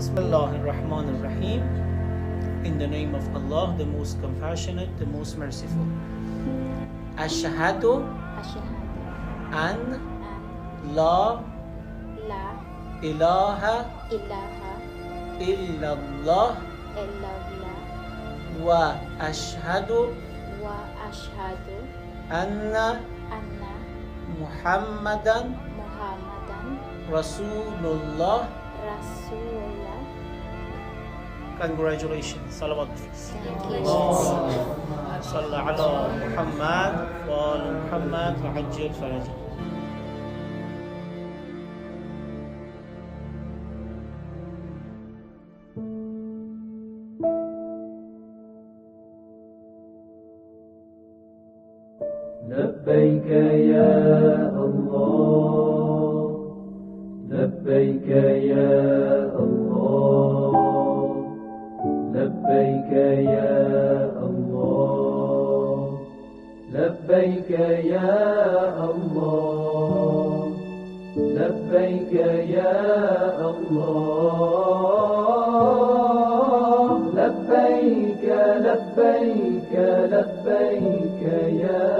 Bismillahirrahmanirrahim. In the name of Allah, the most compassionate, the most merciful. Ashhadu an la ilaha illallah wa ashhadu anna Muhammadan Rasulullah. Congratulations. Salawat. صلى على محمد وآل محمد وعجل فرجه. لبيك يا الله لبيك يا الله لبيك يا الله لبيك يا الله لبيك يا الله لبيك لبيك لبيك يا